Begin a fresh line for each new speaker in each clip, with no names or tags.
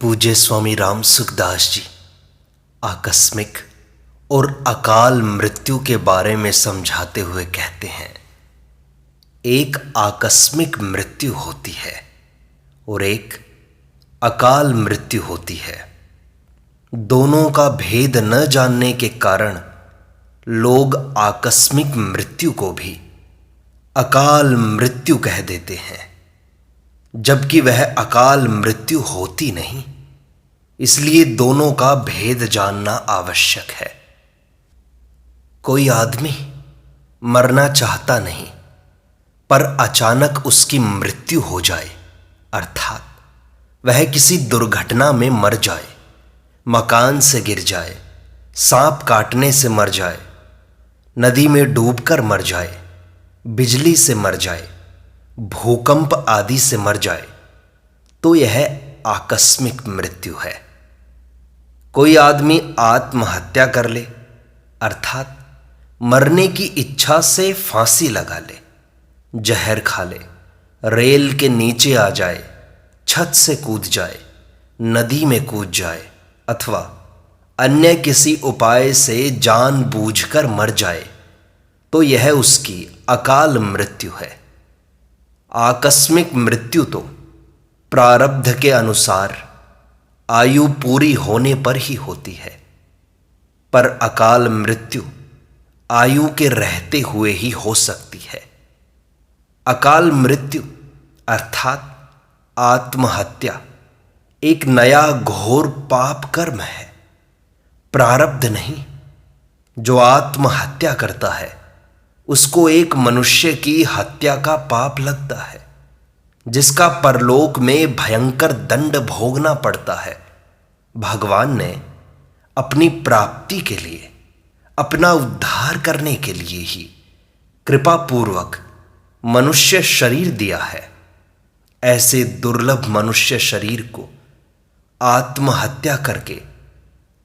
पूज्य स्वामी राम सुखदास जी आकस्मिक और अकाल मृत्यु के बारे में समझाते हुए कहते हैं, एक आकस्मिक मृत्यु होती है और एक अकाल मृत्यु होती है। दोनों का भेद न जानने के कारण लोग आकस्मिक मृत्यु को भी अकाल मृत्यु कह देते हैं, जबकि वह अकाल मृत्यु होती नहीं। इसलिए दोनों का भेद जानना आवश्यक है। कोई आदमी मरना चाहता नहीं, पर अचानक उसकी मृत्यु हो जाए, अर्थात वह किसी दुर्घटना में मर जाए, मकान से गिर जाए, सांप काटने से मर जाए, नदी में डूबकर मर जाए, बिजली से मर जाए, भूकंप आदि से मर जाए, तो यह आकस्मिक मृत्यु है। कोई आदमी आत्महत्या कर ले, अर्थात मरने की इच्छा से फांसी लगा ले, जहर खा ले, रेल के नीचे आ जाए, छत से कूद जाए, नदी में कूद जाए, अथवा अन्य किसी उपाय से जानबूझकर मर जाए, तो यह उसकी अकाल मृत्यु है। आकस्मिक मृत्यु तो प्रारब्ध के अनुसार आयु पूरी होने पर ही होती है, पर अकाल मृत्यु आयु के रहते हुए ही हो सकती है। अकाल मृत्यु अर्थात आत्महत्या एक नया घोर पाप कर्म है, प्रारब्ध नहीं। जो आत्महत्या करता है उसको एक मनुष्य की हत्या का पाप लगता है, जिसका परलोक में भयंकर दंड भोगना पड़ता है। भगवान ने अपनी प्राप्ति के लिए, अपना उद्धार करने के लिए ही कृपा पूर्वक मनुष्य शरीर दिया है। ऐसे दुर्लभ मनुष्य शरीर को आत्महत्या करके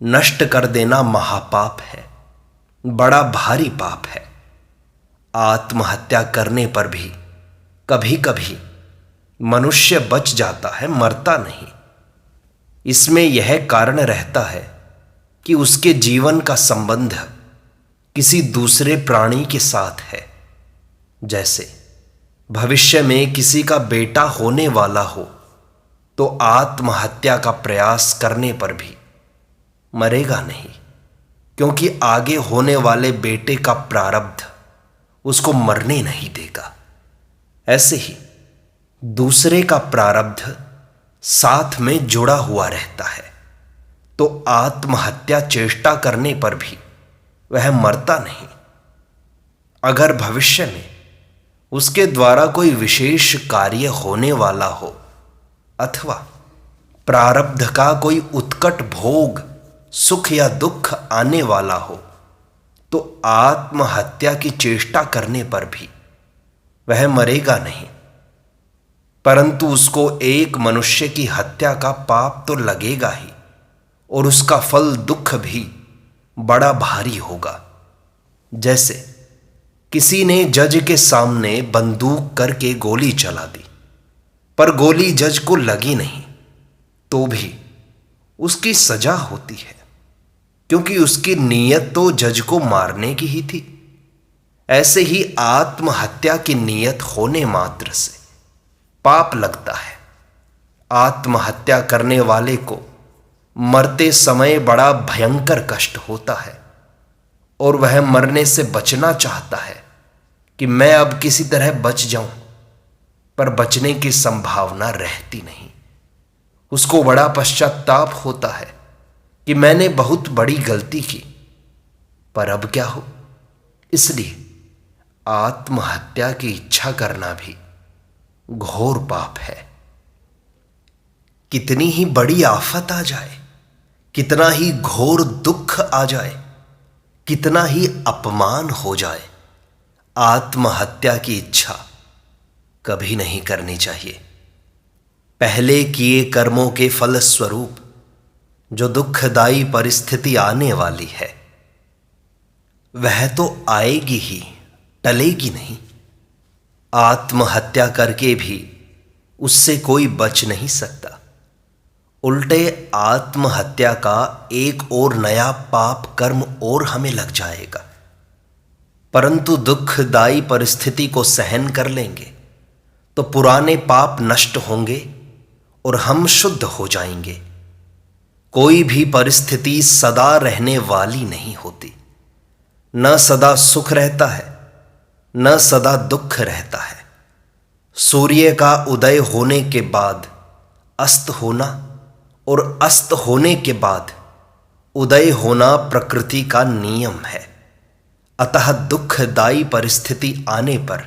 नष्ट कर देना महापाप है, बड़ा भारी पाप है। आत्महत्या करने पर भी कभी कभी मनुष्य बच जाता है, मरता नहीं। इसमें यह कारण रहता है कि उसके जीवन का संबंध किसी दूसरे प्राणी के साथ है। जैसे भविष्य में किसी का बेटा होने वाला हो तो आत्महत्या का प्रयास करने पर भी मरेगा नहीं, क्योंकि आगे होने वाले बेटे का प्रारब्ध उसको मरने नहीं देगा। ऐसे ही दूसरे का प्रारब्ध साथ में जुड़ा हुआ रहता है, तो आत्महत्या चेष्टा करने पर भी वह मरता नहीं। अगर भविष्य में उसके द्वारा कोई विशेष कार्य होने वाला हो अथवा प्रारब्ध का कोई उत्कट भोग, सुख या दुख आने वाला हो, तो आत्महत्या की चेष्टा करने पर भी वह मरेगा नहीं, परंतु उसको एक मनुष्य की हत्या का पाप तो लगेगा ही, और उसका फल दुख भी बड़ा भारी होगा। जैसे किसी ने जज के सामने बंदूक करके गोली चला दी, पर गोली जज को लगी नहीं, तो भी उसकी सजा होती है, क्योंकि उसकी नीयत तो जज को मारने की ही थी। ऐसे ही आत्महत्या की नीयत होने मात्र से पाप लगता है। आत्महत्या करने वाले को मरते समय बड़ा भयंकर कष्ट होता है, और वह मरने से बचना चाहता है कि मैं अब किसी तरह बच जाऊं, पर बचने की संभावना रहती नहीं। उसको बड़ा पश्चाताप होता है कि मैंने बहुत बड़ी गलती की, पर अब क्या हो। इसलिए आत्महत्या की इच्छा करना भी घोर पाप है। कितनी ही बड़ी आफत आ जाए, कितना ही घोर दुख आ जाए, कितना ही अपमान हो जाए, आत्महत्या की इच्छा कभी नहीं करनी चाहिए। पहले किए कर्मों के फल स्वरूप जो दुखदायी परिस्थिति आने वाली है, वह तो आएगी ही, टलेगी नहीं। आत्महत्या करके भी उससे कोई बच नहीं सकता, उल्टे आत्महत्या का एक और नया पाप कर्म और हमें लग जाएगा। परंतु दुखदायी परिस्थिति को सहन कर लेंगे तो पुराने पाप नष्ट होंगे और हम शुद्ध हो जाएंगे। कोई भी परिस्थिति सदा रहने वाली नहीं होती। न सदा सुख रहता है, न सदा दुख रहता है। सूर्य का उदय होने के बाद अस्त होना और अस्त होने के बाद उदय होना प्रकृति का नियम है। अतः दुखदायी परिस्थिति आने पर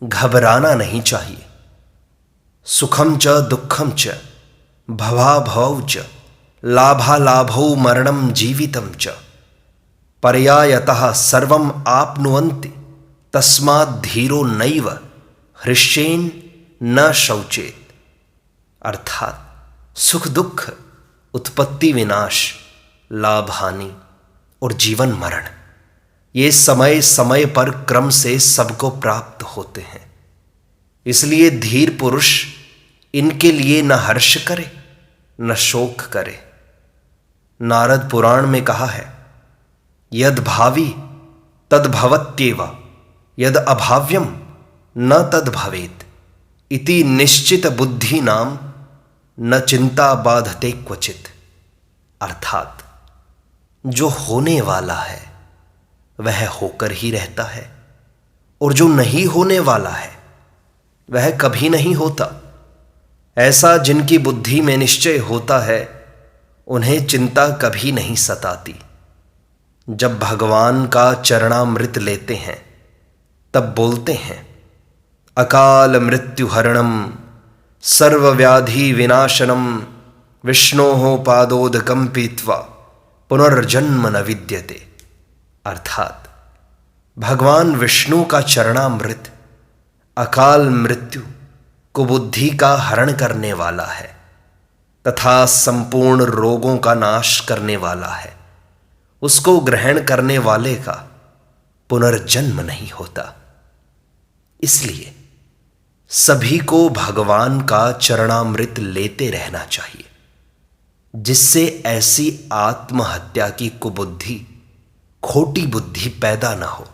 घबराना नहीं चाहिए। सुखम च दुखम च भवाभवौ च लाभालाभौ मरणं जीवितं च पर्यायतः सर्वम् आप्नुवन्ति तस्माद् धीरो नैव हृष्येन न शौचेत। अर्थात सुख दुख, उत्पत्ति विनाश, लाभ हानि और जीवन मरण, ये समय समय पर क्रम से सबको प्राप्त होते हैं। इसलिए धीर पुरुष इनके लिए न हर्ष करे न शोक करे। नारद पुराण में कहा है, यद भावी तद भवत्येव यद अभाव्यम न तद भवेत इति निश्चित बुद्धि नाम न चिंता बाधते क्वचित। अर्थात जो होने वाला है वह होकर ही रहता है और जो नहीं होने वाला है वह कभी नहीं होता। ऐसा जिनकी बुद्धि में निश्चय होता है उन्हें चिंता कभी नहीं सताती। जब भगवान का चरणामृत लेते हैं तब बोलते हैं, अकाल मृत्युहरणम सर्वव्याधि विनाशनम विष्णोः पादोदकं पीत्वा पुनर्जन्म न विद्यते। अर्थात भगवान विष्णु का चरणामृत अकाल मृत्यु कुबुद्धि का हरण करने वाला है तथा संपूर्ण रोगों का नाश करने वाला है। उसको ग्रहण करने वाले का पुनर्जन्म नहीं होता। इसलिए सभी को भगवान का चरणामृत लेते रहना चाहिए, जिससे ऐसी आत्महत्या की कुबुद्धि, खोटी बुद्धि पैदा न हो।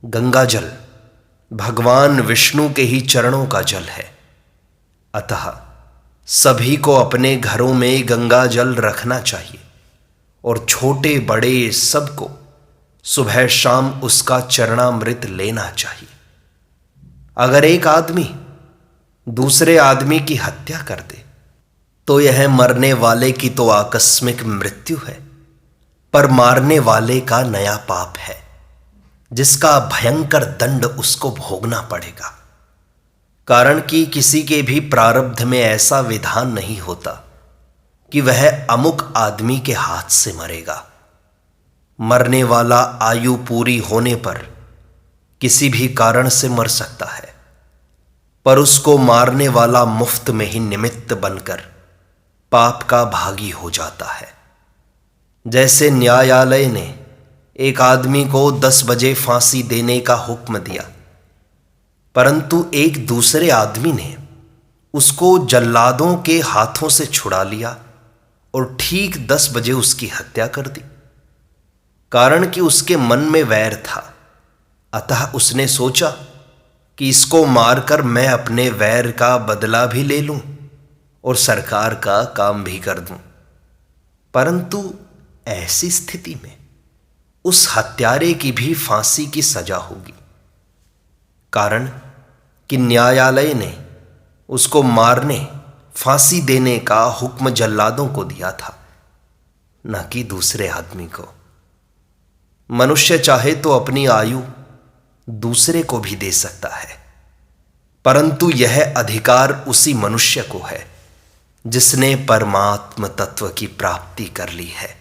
गंगा जल भगवान विष्णु के ही चरणों का जल है। अतः सभी को अपने घरों में गंगा जल रखना चाहिए और छोटे बड़े सबको सुबह शाम उसका चरणामृत लेना चाहिए। अगर एक आदमी दूसरे आदमी की हत्या कर दे तो यह मरने वाले की तो आकस्मिक मृत्यु है, पर मारने वाले का नया पाप है, जिसका भयंकर दंड उसको भोगना पड़ेगा। कारण कि किसी के भी प्रारब्ध में ऐसा विधान नहीं होता कि वह अमुक आदमी के हाथ से मरेगा। मरने वाला आयु पूरी होने पर किसी भी कारण से मर सकता है, पर उसको मारने वाला मुफ्त में ही निमित्त बनकर पाप का भागी हो जाता है। जैसे न्यायालय ने एक आदमी को 10 बजे फांसी देने का हुक्म दिया, परंतु एक दूसरे आदमी ने उसको जल्लादों के हाथों से छुड़ा लिया और ठीक 10 बजे उसकी हत्या कर दी। कारण कि उसके मन में वैर था, अतः उसने सोचा कि इसको मारकर मैं अपने वैर का बदला भी ले लूं और सरकार का काम भी कर दूं। परंतु ऐसी स्थिति में उस हत्यारे की भी फांसी की सजा होगी। कारण कि न्यायालय ने उसको मारने, फांसी देने का हुक्म जल्लादों को दिया था, न कि दूसरे आदमी को। मनुष्य चाहे तो अपनी आयु दूसरे को भी दे सकता है, परंतु यह अधिकार उसी मनुष्य को है जिसने परमात्म तत्व की प्राप्ति कर ली है।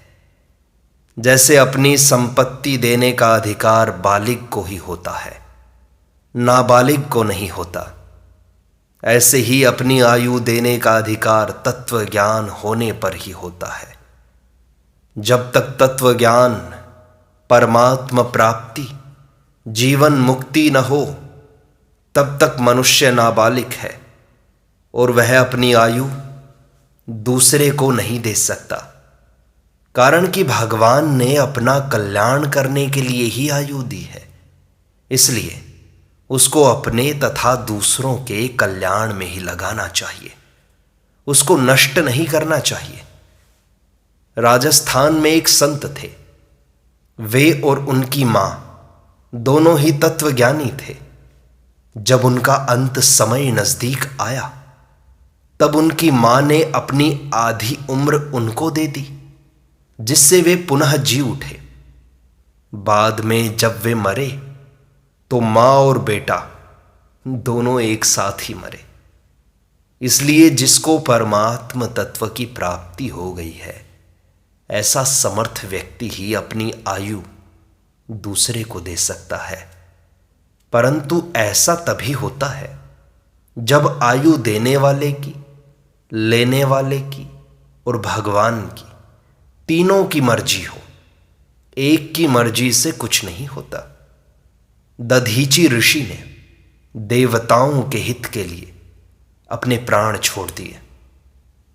जैसे अपनी संपत्ति देने का अधिकार बालिग को ही होता है, नाबालिग को नहीं होता, ऐसे ही अपनी आयु देने का अधिकार तत्व ज्ञान होने पर ही होता है। जब तक तत्व ज्ञान, परमात्म प्राप्ति, जीवन मुक्ति न हो, तब तक मनुष्य नाबालिग है और वह अपनी आयु दूसरे को नहीं दे सकता, कारण कि भगवान ने अपना कल्याण करने के लिए ही आयु दी है। इसलिए उसको अपने तथा दूसरों के कल्याण में ही लगाना चाहिए, उसको नष्ट नहीं करना चाहिए। राजस्थान में एक संत थे। वे और उनकी मां दोनों ही तत्वज्ञानी थे। जब उनका अंत समय नजदीक आया, तब उनकी मां ने अपनी आधी उम्र उनको दे दी, जिससे वे पुनः जी उठे। बाद में जब वे मरे तो मां और बेटा दोनों एक साथ ही मरे। इसलिए जिसको परमात्म तत्व की प्राप्ति हो गई है, ऐसा समर्थ व्यक्ति ही अपनी आयु दूसरे को दे सकता है। परंतु ऐसा तभी होता है जब आयु देने वाले की, लेने वाले की और भगवान की, तीनों की मर्जी हो। एक की मर्जी से कुछ नहीं होता। दधीची ऋषि ने देवताओं के हित के लिए अपने प्राण छोड़ दिए,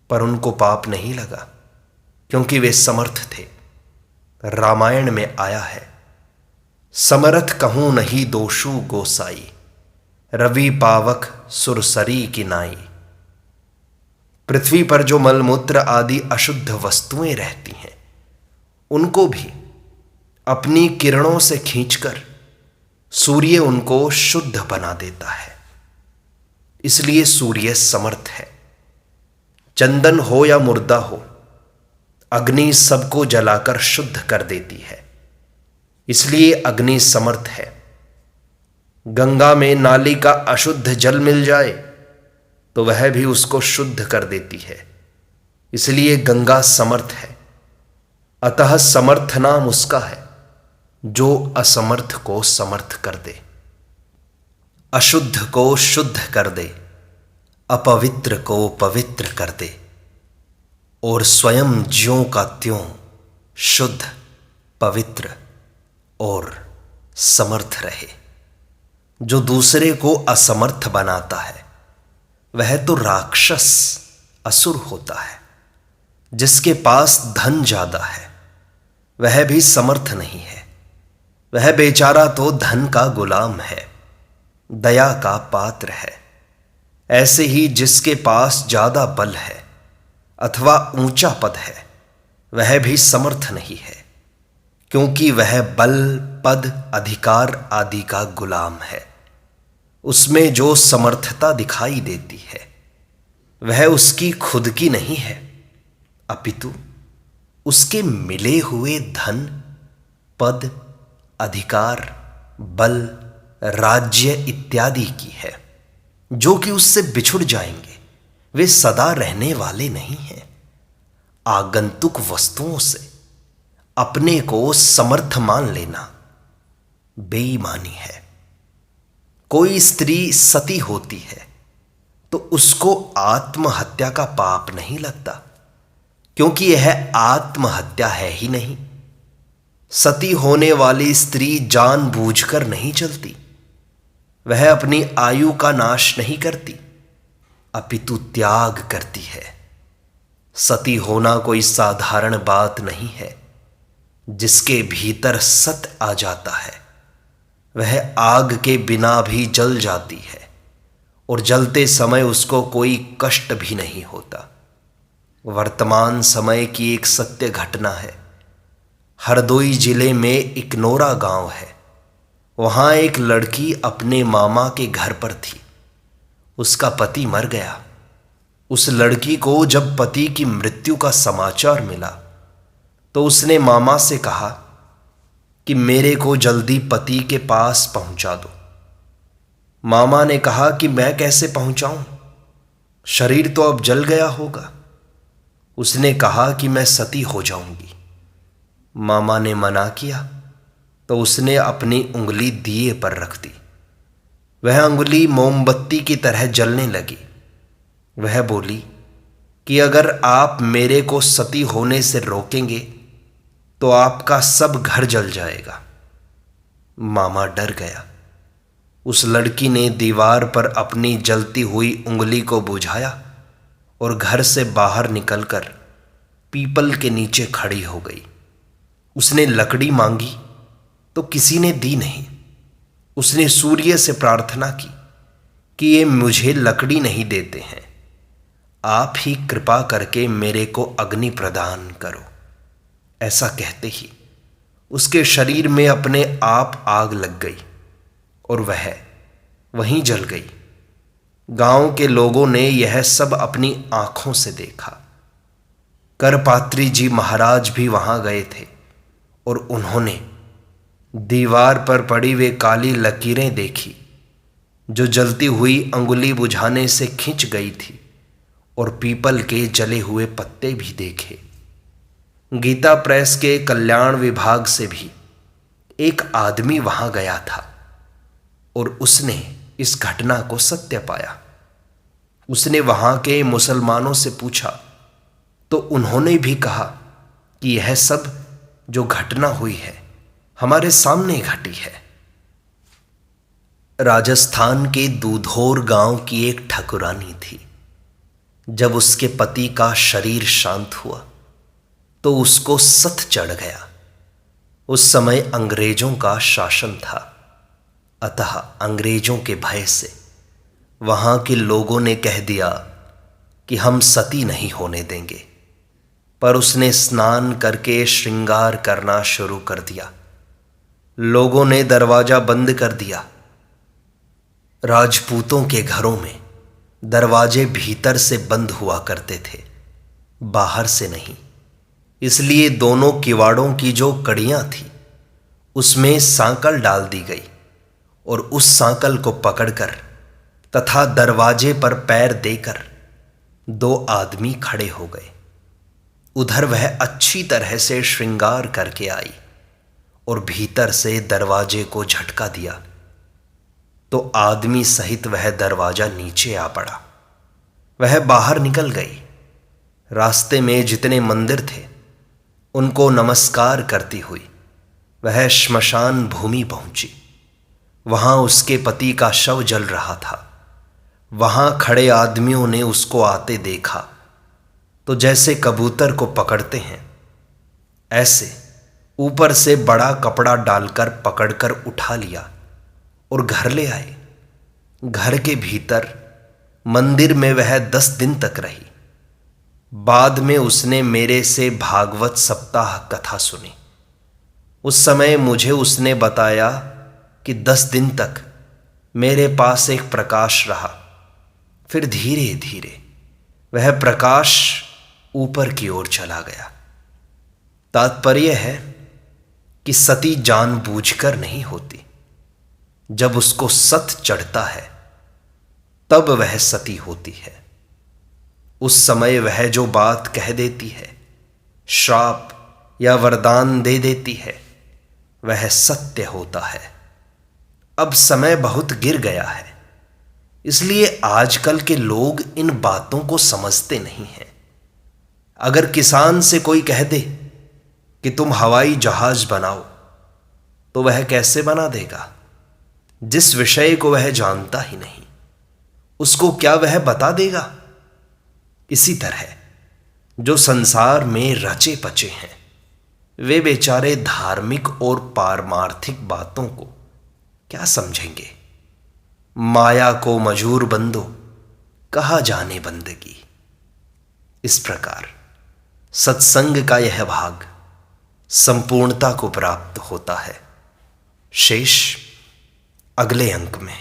पर उनको पाप नहीं लगा, क्योंकि वे समर्थ थे। रामायण में आया है, समरथ कहूं नहीं दोषु गोसाई, रवि पावक सुरसरी की नाई। पृथ्वी पर जो मलमूत्र आदि अशुद्ध वस्तुएं रहती हैं, उनको भी अपनी किरणों से खींचकर सूर्य उनको शुद्ध बना देता है। इसलिए सूर्य समर्थ है। चंदन हो या मुर्दा हो, अग्नि सबको जलाकर शुद्ध कर देती है। इसलिए अग्नि समर्थ है। गंगा में नाली का अशुद्ध जल मिल जाए तो वह भी उसको शुद्ध कर देती है। इसलिए गंगा समर्थ है। अतः समर्थ नाम उसका है जो असमर्थ को समर्थ कर दे, अशुद्ध को शुद्ध कर दे, अपवित्र को पवित्र कर दे और स्वयं ज्यों का त्यों शुद्ध, पवित्र और समर्थ रहे। जो दूसरे को असमर्थ बनाता है वह तो राक्षस, असुर होता है। जिसके पास धन ज्यादा है वह भी समर्थ नहीं है। वह बेचारा तो धन का गुलाम है, दया का पात्र है। ऐसे ही जिसके पास ज्यादा बल है अथवा ऊंचा पद है, वह भी समर्थ नहीं है, क्योंकि वह बल, पद, अधिकार आदि का गुलाम है। उसमें जो समर्थता दिखाई देती है वह उसकी खुद की नहीं है, अपितु उसके मिले हुए धन, पद, अधिकार, बल, राज्य इत्यादि की है, जो कि उससे बिछुड़ जाएंगे। वे सदा रहने वाले नहीं हैं। आगंतुक वस्तुओं से अपने को समर्थ मान लेना बेईमानी है। कोई स्त्री सती होती है तो उसको आत्महत्या का पाप नहीं लगता, क्योंकि यह आत्महत्या है ही नहीं। सती होने वाली स्त्री जानबूझकर नहीं चलती। वह अपनी आयु का नाश नहीं करती, अपितु त्याग करती है। सती होना कोई साधारण बात नहीं है। जिसके भीतर सत आ जाता है वह आग के बिना भी जल जाती है और जलते समय उसको कोई कष्ट भी नहीं होता। वर्तमान समय की एक सत्य घटना है। हरदोई जिले में इकनोरा गांव है। वहां एक लड़की अपने मामा के घर पर थी। उसका पति मर गया। उस लड़की को जब पति की मृत्यु का समाचार मिला तो उसने मामा से कहा कि मेरे को जल्दी पति के पास पहुंचा दो। मामा ने कहा कि मैं कैसे पहुंचाऊं, शरीर तो अब जल गया होगा। उसने कहा कि मैं सती हो जाऊंगी। मामा ने मना किया तो उसने अपनी उंगली दिए पर रख दी। वह उंगली मोमबत्ती की तरह जलने लगी। वह बोली कि अगर आप मेरे को सती होने से रोकेंगे तो आपका सब घर जल जाएगा। मामा डर गया। उस लड़की ने दीवार पर अपनी जलती हुई उंगली को बुझाया और घर से बाहर निकलकर पीपल के नीचे खड़ी हो गई। उसने लकड़ी मांगी तो किसी ने दी नहीं। उसने सूर्य से प्रार्थना की कि ये मुझे लकड़ी नहीं देते हैं, आप ही कृपा करके मेरे को अग्नि प्रदान करो। ऐसा कहते ही उसके शरीर में अपने आप आग लग गई और वह वहीं जल गई। गांव के लोगों ने यह सब अपनी आंखों से देखा। करपात्री जी महाराज भी वहां गए थे और उन्होंने दीवार पर पड़ी वे काली लकीरें देखी जो जलती हुई अंगुली बुझाने से खिंच गई थी, और पीपल के जले हुए पत्ते भी देखे। गीता प्रेस के कल्याण विभाग से भी एक आदमी वहां गया था और उसने इस घटना को सत्य पाया। उसने वहां के मुसलमानों से पूछा तो उन्होंने भी कहा कि यह सब जो घटना हुई है हमारे सामने घटी है। राजस्थान के दूधौर गांव की एक ठाकुरानी थी। जब उसके पति का शरीर शांत हुआ तो उसको सत चढ़ गया। उस समय अंग्रेजों का शासन था, अतः अंग्रेजों के भय से वहां के लोगों ने कह दिया कि हम सती नहीं होने देंगे। पर उसने स्नान करके श्रृंगार करना शुरू कर दिया। लोगों ने दरवाजा बंद कर दिया। राजपूतों के घरों में दरवाजे भीतर से बंद हुआ करते थे, बाहर से नहीं। इसलिए दोनों किवाड़ों की जो कड़ियां थी उसमें सांकल डाल दी गई और उस सांकल को पकड़कर तथा दरवाजे पर पैर देकर दो आदमी खड़े हो गए। उधर वह अच्छी तरह से श्रृंगार करके आई और भीतर से दरवाजे को झटका दिया तो आदमी सहित वह दरवाजा नीचे आ पड़ा। वह बाहर निकल गई। रास्ते में जितने मंदिर थे उनको नमस्कार करती हुई वह श्मशान भूमि पहुंची। वहां उसके पति का शव जल रहा था। वहां खड़े आदमियों ने उसको आते देखा तो जैसे कबूतर को पकड़ते हैं ऐसे ऊपर से बड़ा कपड़ा डालकर पकड़कर उठा लिया और घर ले आए। घर के भीतर मंदिर में वह 10 दिन तक रही। बाद में उसने मेरे से भागवत सप्ताह कथा सुनी। उस समय मुझे उसने बताया कि 10 दिन तक मेरे पास एक प्रकाश रहा, फिर धीरे धीरे वह प्रकाश ऊपर की ओर चला गया। तात्पर्य है कि सती जानबूझकर नहीं होती। जब उसको सत चढ़ता है तब वह सती होती है। उस समय वह जो बात कह देती है, श्राप या वरदान दे देती है, वह सत्य होता है। अब समय बहुत गिर गया है, इसलिए आजकल के लोग इन बातों को समझते नहीं हैं। अगर किसान से कोई कह दे कि तुम हवाई जहाज बनाओ तो वह कैसे बना देगा? जिस विषय को वह जानता ही नहीं उसको क्या वह बता देगा? इसी तरह जो संसार में रचे पचे हैं वे बेचारे धार्मिक और पारमार्थिक बातों को क्या समझेंगे? माया को मजूर बंदो कहा जाने बंदगी। इस प्रकार सत्संग का यह भाग संपूर्णता को प्राप्त होता है। शेष अगले अंक में।